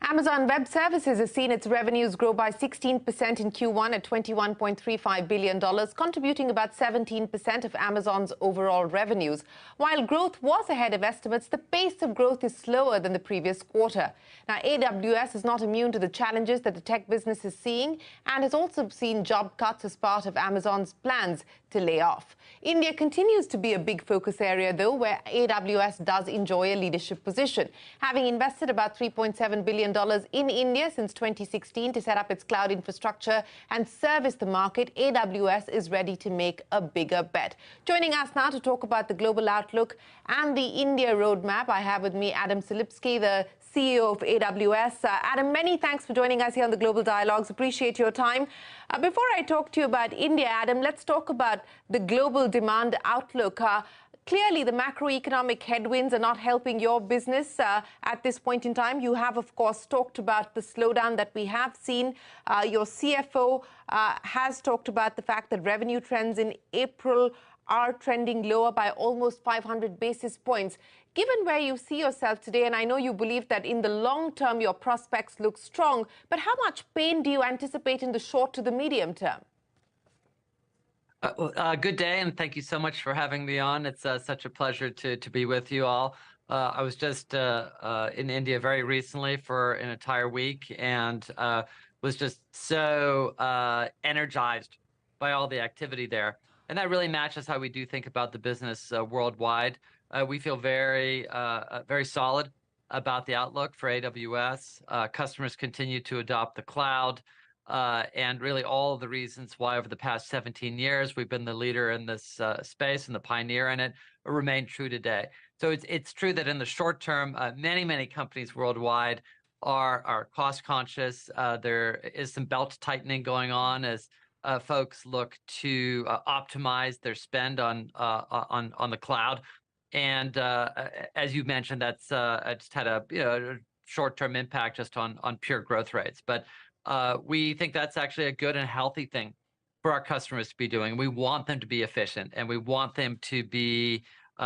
Amazon Web Services has seen its revenues grow by 16% in Q1 at $21.35 billion, contributing about 17% of Amazon's overall revenues. While growth was ahead of estimates, the pace of growth is slower than the previous quarter. Now, AWS is not immune to the challenges that the tech business is seeing and has also seen job cuts as part of Amazon's plans to lay off. India continues to be a big focus area, though, where AWS does enjoy a leadership position. Having invested about $3.7 billion in India since 2016 to set up its cloud infrastructure and service the market, AWS is ready to make a bigger bet. Joining us now to talk about the global outlook and the India roadmap, I have with me Adam Selipsky, the CEO of AWS. Adam, many thanks for joining us here on the Global Dialogues. Appreciate your time. Before I talk to you about India, Adam, let's talk about the global demand outlook. Clearly, the macroeconomic headwinds are not helping your business at this point in time. You have, of course, talked about the slowdown that we have seen. Your CFO has talked about the fact that revenue trends in April are trending lower by almost 500 basis points. Given where you see yourself today, and I know you believe that in the long term your prospects look strong, but how much pain do you anticipate in the short to the medium term? Good day, and thank you so much for having me on. It's such a pleasure to be with you all. I was just in India very recently for an entire week and was just so energized by all the activity there. And that really matches how we do think about the business worldwide. We feel very solid about the outlook for AWS. Customers continue to adopt the cloud, and really all of the reasons why over the past 17 years we've been the leader in this space and the pioneer in it remain true today. So it's true that in the short term, many companies worldwide are cost conscious. There is some belt tightening going on as folks look to optimize their spend on the cloud. And as you mentioned, that's just had a short-term impact just on pure growth rates. But we think that's actually a good and healthy thing for our customers to be doing. We want them to be efficient, and we want them to be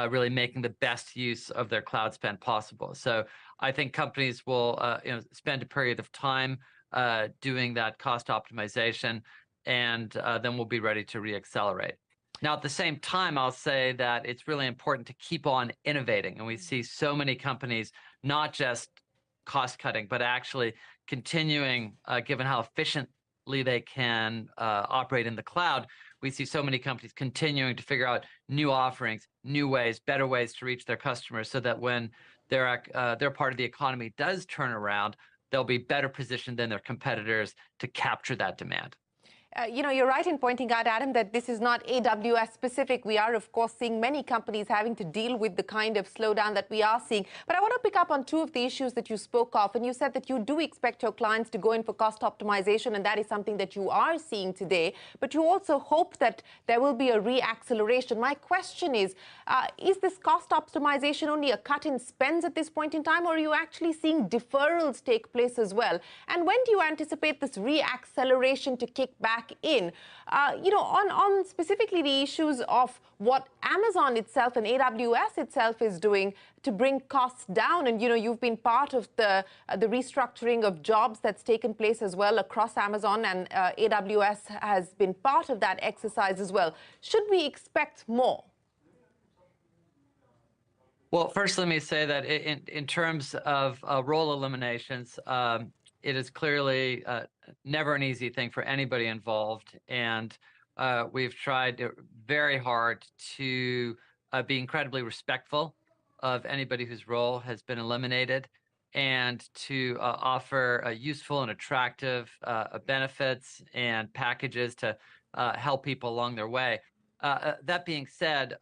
really making the best use of their cloud spend possible. So I think companies will spend a period of time doing that cost optimization, and then we'll be ready to reaccelerate. Now, at the same time, I'll say that it's really important to keep on innovating. And we see so many companies not just cost cutting, but actually continuing, given how efficiently they can operate in the cloud, we see so many companies continuing to figure out new offerings, new ways, better ways to reach their customers so that when their part of the economy does turn around, they'll be better positioned than their competitors to capture that demand. You're right in pointing out, Adam, that this is not AWS specific. We are, of course, seeing many companies having to deal with the kind of slowdown that we are seeing. But I want to pick up on two of the issues that you spoke of. And you said that you do expect your clients to go in for cost optimization, and that is something that you are seeing today. But you also hope that there will be a reacceleration. My question is this cost optimization only a cut in spends at this point in time, or are you actually seeing deferrals take place as well? And when do you anticipate this reacceleration to kick back in? On specifically the issues of what Amazon itself and AWS itself is doing to bring costs down. And, you've been part of the restructuring of jobs that's taken place as well across Amazon, and AWS has been part of that exercise as well. Should we expect more? Well, first, let me say that in terms of role eliminations, it is clearly never an easy thing for anybody involved, and we've tried very hard to be incredibly respectful of anybody whose role has been eliminated, and to offer useful and attractive benefits and packages to help people along their way. That being said,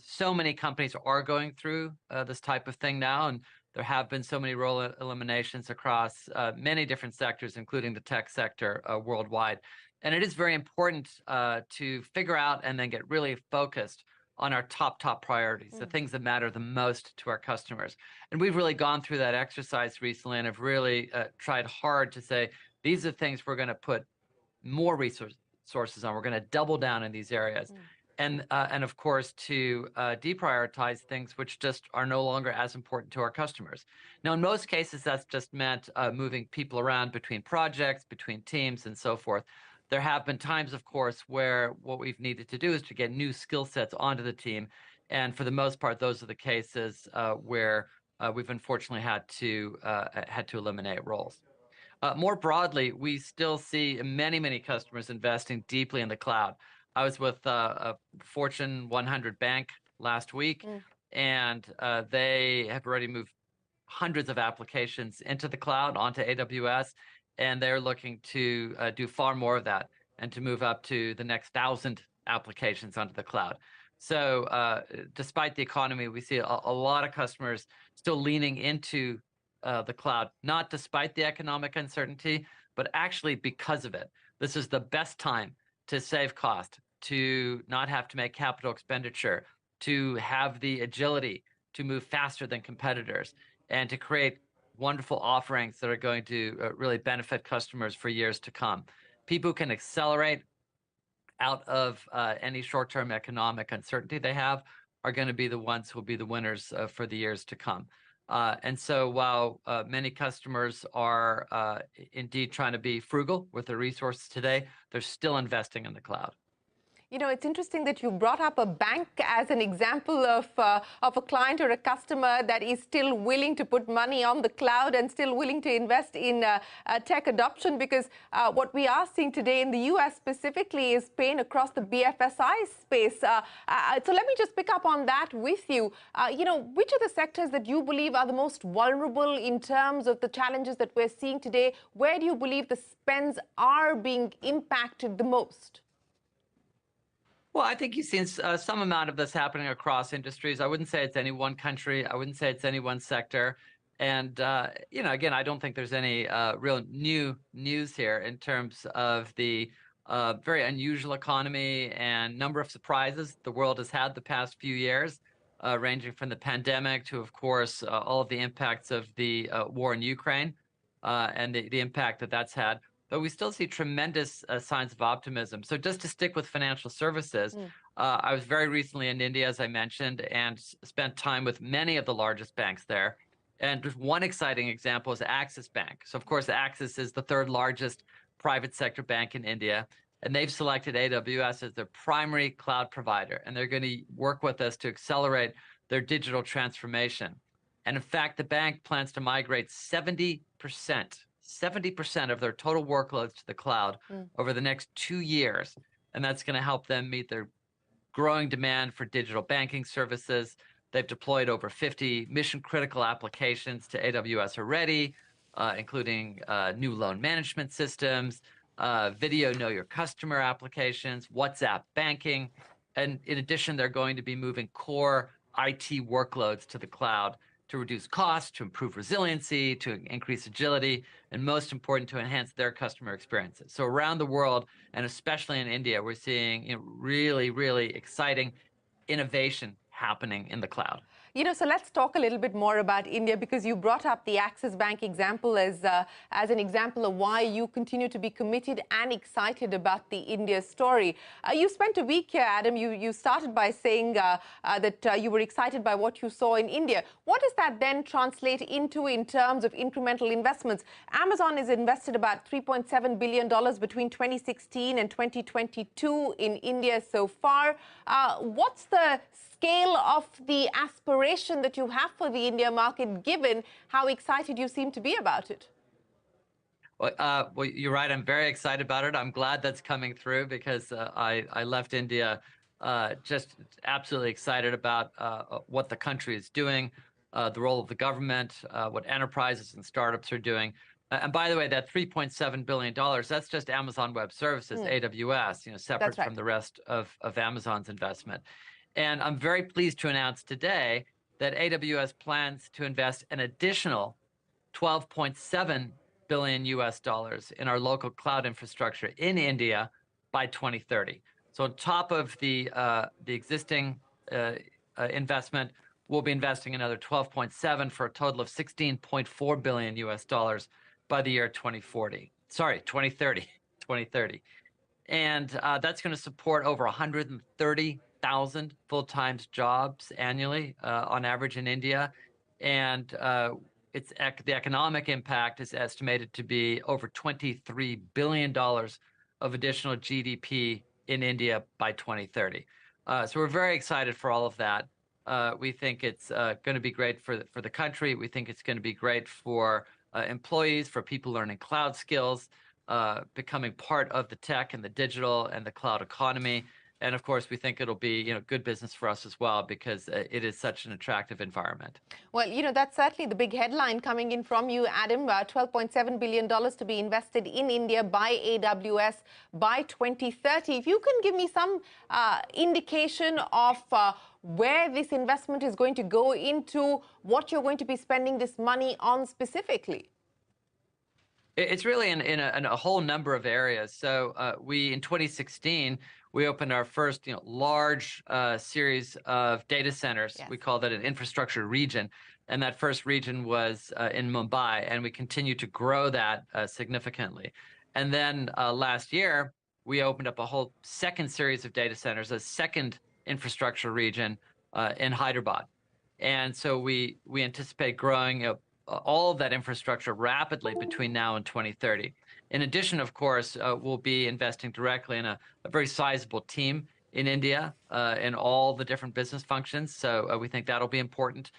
so many companies are going through this type of thing now, and there have been so many role eliminations across many different sectors, including the tech sector worldwide. And it is very important to figure out and then get really focused on our top priorities, the things that matter the most to our customers. And we've really gone through that exercise recently and have really tried hard to say, these are things we're going to put more resources on. We're going to double down in these areas. and of course to deprioritize things which just are no longer as important to our customers. Now, in most cases, that's just meant moving people around between projects, between teams, and so forth. There have been times, of course, where what we've needed to do is to get new skill sets onto the team, and for the most part, those are the cases where we've unfortunately had to eliminate roles. More broadly, we still see many customers investing deeply in the cloud. I was with a Fortune 100 bank last week, and they have already moved hundreds of applications into the cloud onto AWS, and they're looking to do far more of that and to move up to the next 1,000 applications onto the cloud. So despite the economy, we see a lot of customers still leaning into the cloud, not despite the economic uncertainty, but actually because of it. This is the best time to save cost, to not have to make capital expenditure, to have the agility to move faster than competitors, and to create wonderful offerings that are going to really benefit customers for years to come. People who can accelerate out of any short-term economic uncertainty they have are going to be the ones who will be the winners for the years to come. And so while many customers are indeed trying to be frugal with their resources today, they're still investing in the cloud. You know, it's interesting that you brought up a bank as an example of a client or a customer that is still willing to put money on the cloud and still willing to invest in tech adoption, because what we are seeing today in the US specifically is pain across the BFSI space. So let me just pick up on that with you. You know, which are the sectors that you believe are the most vulnerable in terms of the challenges that we're seeing today? Where do you believe the spends are being impacted the most? Well, I think you've seen some amount of this happening across industries. I wouldn't say it's any one country. I wouldn't say it's any one sector. And, you know, again, I don't think there's any real new news here in terms of the very unusual economy and number of surprises the world has had the past few years, ranging from the pandemic to, of course, all of the impacts of the war in Ukraine and the impact that that's had. But we still see tremendous signs of optimism. So just to stick with financial services, I was very recently in India, as I mentioned, and spent time with many of the largest banks there. And just one exciting example is Axis Bank. So, of course, Axis is the third largest private sector bank in India, and they've selected AWS as their primary cloud provider. And they're going to work with us to accelerate their digital transformation. And in fact, the bank plans to migrate 70% of their total workloads to the cloud over the next 2 years. And that's going to help them meet their growing demand for digital banking services. They've deployed over 50 mission-critical applications to AWS already, including new loan management systems, video know your customer applications, WhatsApp banking. And in addition, they're going to be moving core IT workloads to the cloud to reduce costs, to improve resiliency, to increase agility, and most important, to enhance their customer experiences. So around the world, and especially in India, we're seeing really exciting innovation happening in the cloud. You know, so let's talk a little bit more about India, because you brought up the Axis Bank example as an example of why you continue to be committed and excited about the India story. You spent a week here, Adam. You started by saying that you were excited by what you saw in India. What does that then translate into in terms of incremental investments? Amazon has invested about $3.7 billion between 2016 and 2022 in India so far. What's the scale of the aspiration that you have for the India market, given how excited you seem to be about it? Well, you're right. I'm very excited about it. I'm glad that's coming through, because I left India just absolutely excited about what the country is doing, the role of the government, what enterprises and startups are doing. And by the way, that $3.7 billion, that's just Amazon Web Services, AWS, you know, separate from the rest of Amazon's investment. And I'm very pleased to announce today that AWS plans to invest an additional $12.7 billion in our local cloud infrastructure in India by 2030. So on top of the existing investment, we'll be investing another 12.7 for a total of $16.4 billion by the year 2030. And that's going to support over 130 100,000 full-time jobs annually on average in India. And the economic impact is estimated to be over $23 billion of additional GDP in India by 2030. So we're very excited for all of that. We think it's going to be great for the country. We think it's going to be great for employees, for people learning cloud skills, becoming part of the tech and the digital and the cloud economy. And of course, we think it'll be, good business for us as well, because it is such an attractive environment. Well, that's certainly the big headline coming in from you, Adam. $12.7 billion to be invested in India by AWS by 2030. If you can give me some indication of where this investment is going to go into, what you're going to be spending this money on specifically. It's really in a whole number of areas. So in 2016, we opened our first large series of data centers. Yes. We call that an infrastructure region. And that first region was in Mumbai, and we continue to grow that significantly. And then last year, we opened up a whole second series of data centers, a second infrastructure region in Hyderabad. And so we anticipate growing all of that infrastructure rapidly between now and 2030. In addition, of course, we'll be investing directly in a very sizable team in India in all the different business functions. So we think that'll be important.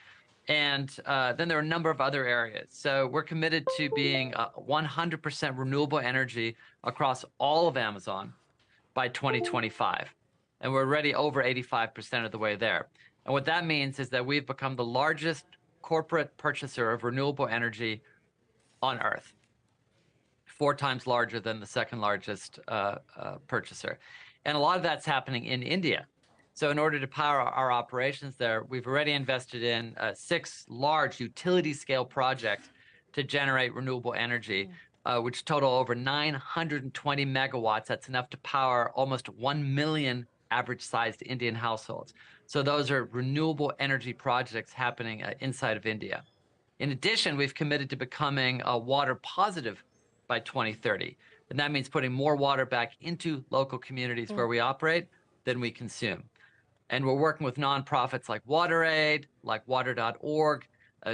And then there are a number of other areas. So we're committed to being 100% renewable energy across all of Amazon by 2025. And we're already over 85% of the way there. And what that means is that we've become the largest corporate purchaser of renewable energy on Earth, 4 times larger than the second largest purchaser. And a lot of that's happening in India. So in order to power our operations there, we've already invested in 6 large utility scale projects to generate renewable energy, which total over 920 megawatts. That's enough to power almost 1 million average sized Indian households. So those are renewable energy projects happening inside of India. In addition, we've committed to becoming water positive by 2030. And that means putting more water back into local communities where we operate than we consume. And we're working with nonprofits like WaterAid, like water.org,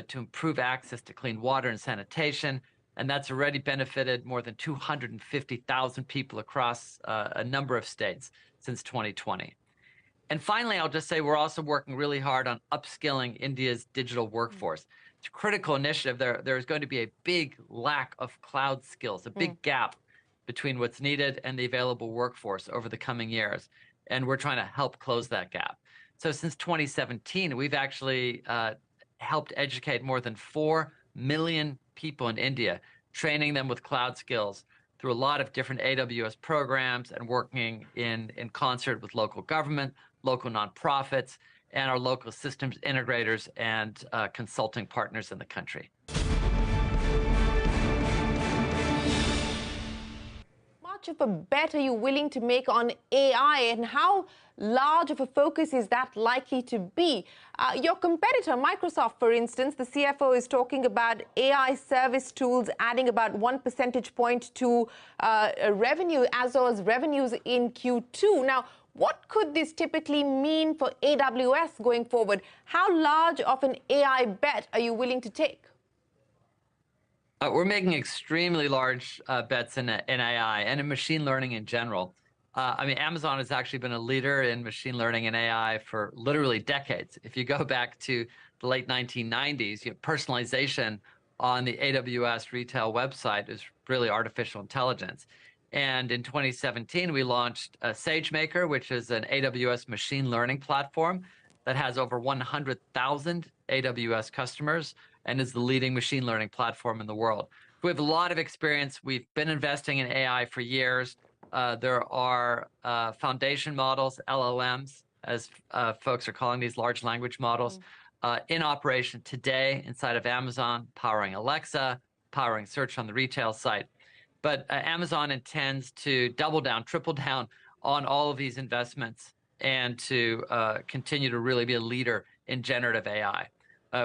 to improve access to clean water and sanitation. And that's already benefited more than 250,000 people across a number of states since 2020. And finally, I'll just say we're also working really hard on upskilling India's digital workforce. It's a critical initiative. There's going to be a big lack of cloud skills, a big gap between what's needed and the available workforce over the coming years. And we're trying to help close that gap. So since 2017, we've actually helped educate more than 4 million people in India, training them with cloud skills through a lot of different AWS programs and working in concert with local government, local nonprofits, and our local systems integrators and consulting partners in the country. Much of a bet are you willing to make on AI, and how large of a focus is that likely to be? Your competitor, Microsoft, for instance, the CFO is talking about AI service tools adding about 1 percentage point to revenue, as well as revenues in Q2. Now, what could this typically mean for AWS going forward? How large of an AI bet are you willing to take? We're making extremely large bets in AI and in machine learning in general. Amazon has actually been a leader in machine learning and AI for literally decades. If you go back to the late 1990s, personalization on the AWS retail website is really artificial intelligence. And in 2017, we launched SageMaker, which is an AWS machine learning platform that has over 100,000 AWS customers and is the leading machine learning platform in the world. We have a lot of experience. We've been investing in AI for years. There are foundation models, LLMs, as folks are calling these large language models, in operation today inside of Amazon, powering Alexa, powering search on the retail site. But Amazon intends to double down, triple down on all of these investments and to continue to really be a leader in generative AI.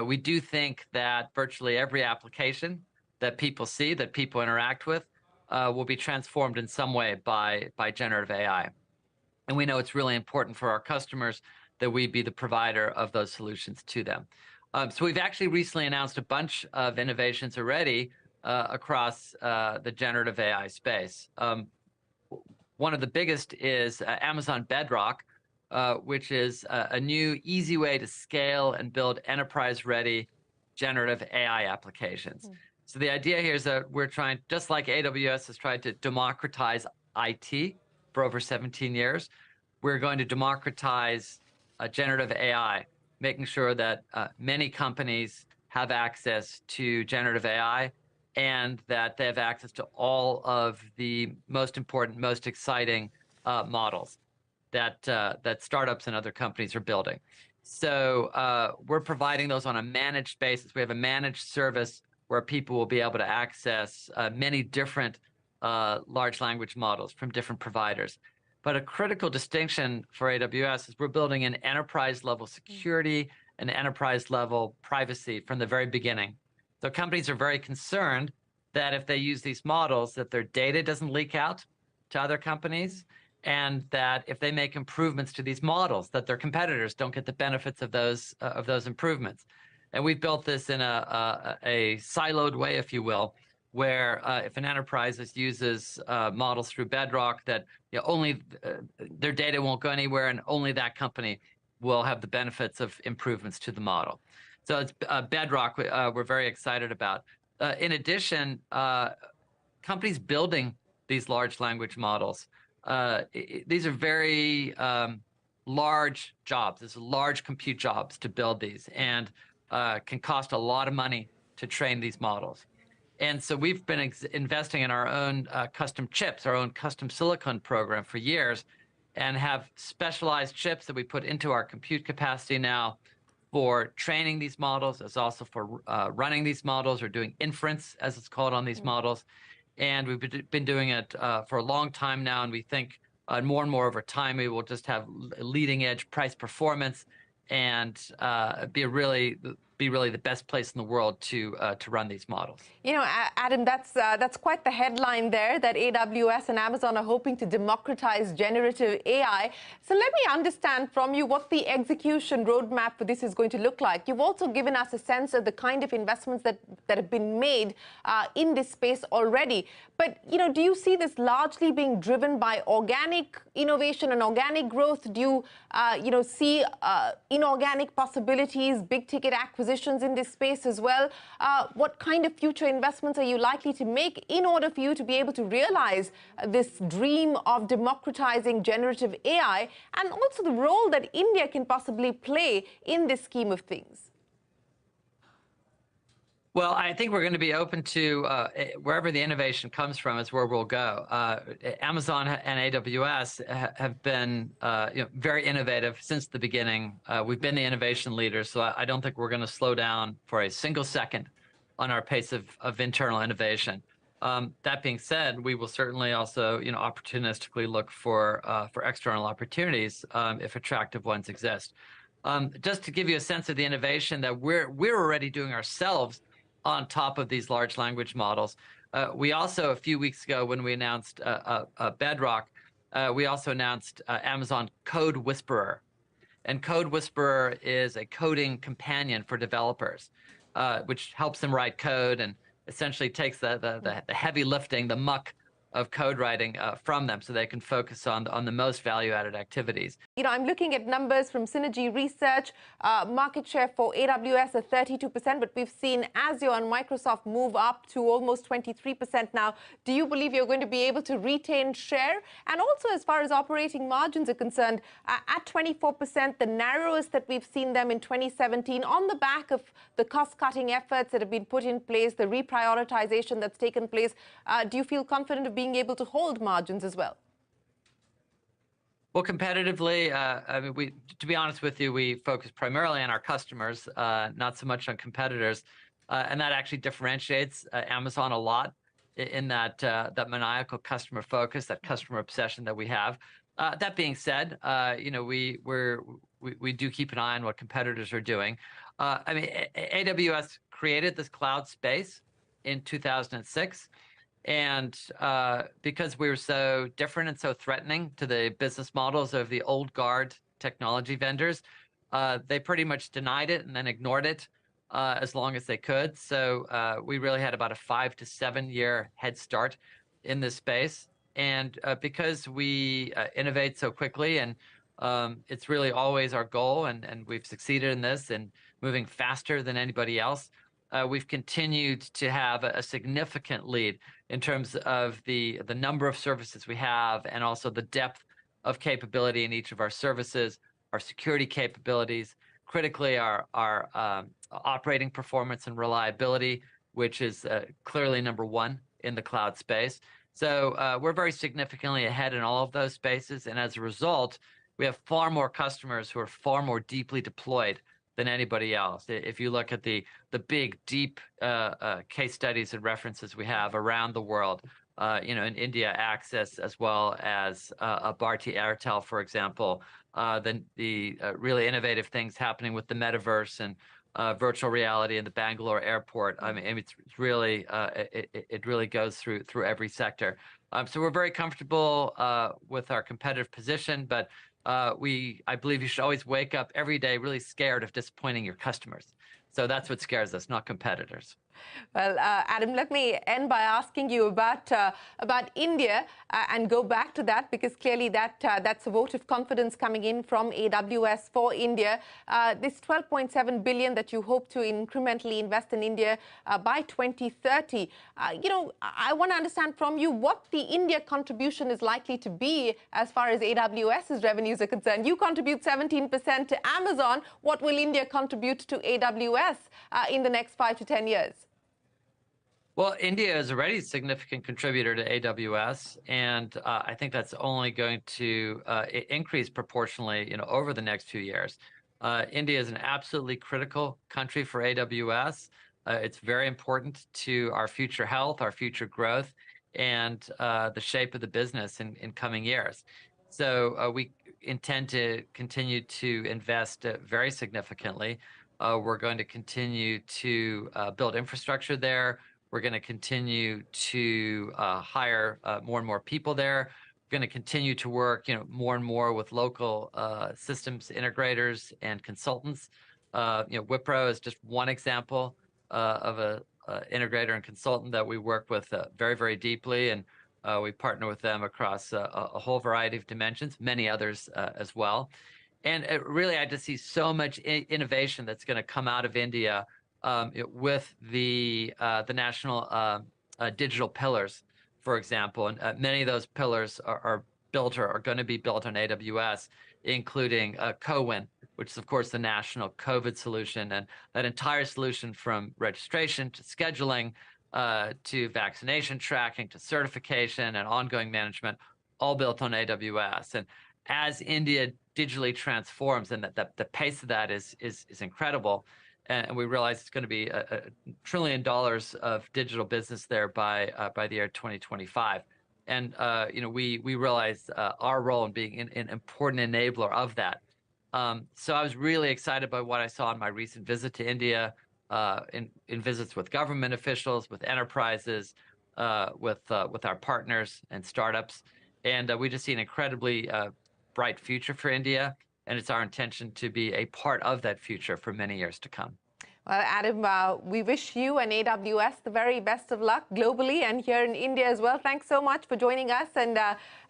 We do think that virtually every application that people see, that people interact with, will be transformed in some way by generative AI. And we know it's really important for our customers that we be the provider of those solutions to them. So we've actually recently announced a bunch of innovations already across the generative AI space. One of the biggest is Amazon Bedrock, which is a new, easy way to scale and build enterprise-ready generative AI applications. So the idea here is that we're trying, just like AWS has tried to democratize IT for over 17 years, we're going to democratize generative AI, making sure that many companies have access to generative AI and that they have access to all of the most important, most exciting models that startups and other companies are building. So we're providing those on a managed basis. We have a managed service where people will be able to access many different large language models from different providers. But a critical distinction for AWS is we're building an enterprise-level security and enterprise-level privacy from the very beginning. So companies are very concerned that if they use these models, that their data doesn't leak out to other companies, and that if they make improvements to these models, that their competitors don't get the benefits of those improvements. And we've built this in a siloed way, if you will, where if an enterprise uses models through Bedrock, that only their data won't go anywhere, and only that company will have the benefits of improvements to the model. So it's Bedrock we're very excited about. In addition, companies building these large language models, these are very large jobs. There's large compute jobs to build these, and can cost a lot of money to train these models. And so we've been investing in our own custom chips, our own custom silicon program for years, and have specialized chips that we put into our compute capacity now for training these models, as also for running these models, or doing inference, as it's called, on these models. And we've been doing it for a long time now, and we think more and more over time we will just have leading edge price performance and be really the best place in the world to run these models. You know, Adam, that's quite the headline there, that AWS and Amazon are hoping to democratize generative AI. So let me understand from you what the execution roadmap for this is going to look like. You've also given us a sense of the kind of investments that have been made in this space already. But, do you see this largely being driven by organic innovation and organic growth? Do you, see inorganic possibilities, big ticket acquisitions in this space as well? What kind of future investments are you likely to make in order for you to be able to realize this dream of democratizing generative AI, and also the role that India can possibly play in this scheme of things? Well, I think we're going to be open to wherever the innovation comes from is where we'll go. Amazon and AWS have been very innovative since the beginning. We've been the innovation leaders, so I don't think we're going to slow down for a single second on our pace of internal innovation. That being said, we will certainly also opportunistically look for external opportunities if attractive ones exist. Just to give you a sense of the innovation that we're already doing ourselves on top of these large language models. We also, a few weeks ago, when we announced Bedrock, we also announced Amazon Code Whisperer. And Code Whisperer is a coding companion for developers, which helps them write code and essentially takes the heavy lifting, the muck of code writing from them, so they can focus on the most value-added activities. I'm looking at numbers from Synergy Research. Market share for AWS at 32%, but we've seen Azure and Microsoft move up to almost 23% now. Do you believe you're going to be able to retain share? And also, as far as operating margins are concerned, at 24%, the narrowest that we've seen them in 2017, on the back of the cost-cutting efforts that have been put in place, the reprioritization that's taken place. Do you feel confident of being able to hold margins as well? Well, competitively, to be honest with you, we focus primarily on our customers, not so much on competitors, and that actually differentiates Amazon a lot in that maniacal customer focus, that customer obsession that we have. That being said, we do keep an eye on what competitors are doing. AWS created this cloud space in 2006. And because we were so different and so threatening to the business models of the old guard technology vendors, they pretty much denied it and then ignored it as long as they could. So we really had about a 5 to 7 year head start in this space. And because we innovate so quickly, and it's really always our goal, and we've succeeded in this and moving faster than anybody else, we've continued to have a significant lead in terms of the number of services we have, and also the depth of capability in each of our services, our security capabilities, critically our operating performance and reliability, which is clearly #1 in the cloud space. So we're very significantly ahead in all of those spaces, and as a result, we have far more customers who are far more deeply deployed than anybody else. If you look at the big, deep case studies and references we have around the world, in India, Access, as well as Bharti Airtel, for example, the really innovative things happening with the metaverse and virtual reality in the Bangalore airport. I mean, it's really it really goes through every sector. So we're very comfortable with our competitive position, but I believe you should always wake up every day really scared of disappointing your customers. So that's what scares us, not competitors. Well, Adam, let me end by asking you about India and go back to that, because clearly that's a vote of confidence coming in from AWS for India. This $12.7 billion that you hope to incrementally invest in India by 2030. I want to understand from you what the India contribution is likely to be as far as AWS's revenues are concerned. You contribute 17% to Amazon. What will India contribute to AWS in the next 5 to 10 years? Well, India is already a significant contributor to AWS, and I think that's only going to increase proportionally, over the next few years. India is an absolutely critical country for AWS. It's very important to our future health, our future growth, and the shape of the business in coming years. So we intend to continue to invest very significantly. We're going to continue to build infrastructure there. We're going to continue to hire more and more people there. We're going to continue to work, more and more with local systems integrators and consultants. Wipro is just one example of a integrator and consultant that we work with very, very deeply, and we partner with them across a whole variety of dimensions, many others as well. And really, I just see so much innovation that's going to come out of India with the national digital pillars, for example. And many of those pillars are built or are going to be built on AWS, including CoWIN, which is, of course, the national COVID solution. And that entire solution, from registration to scheduling to vaccination tracking to certification and ongoing management, all built on AWS. And as India digitally transforms, and the pace of that is incredible, and we realize it's going to be $1 trillion of digital business there by the year 2025. And we realize our role in being an important enabler of that. So I was really excited by what I saw in my recent visit to India, in visits with government officials, with enterprises, with our partners and startups, and we just see an incredibly bright future for India, and it's our intention to be a part of that future for many years to come. Well, Adam, we wish you and AWS the very best of luck globally and here in India as well. Thanks so much for joining us and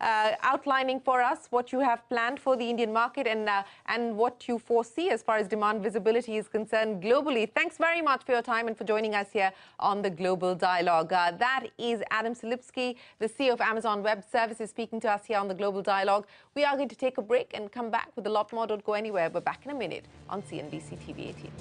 outlining for us what you have planned for the Indian market and what you foresee as far as demand visibility is concerned globally. Thanks very much for your time and for joining us here on the Global Dialogue. That is Adam Selipsky, the CEO of Amazon Web Services, speaking to us here on the Global Dialogue. We are going to take a break and come back with a lot more. Don't go anywhere. We're back in a minute on CNBC-TV18.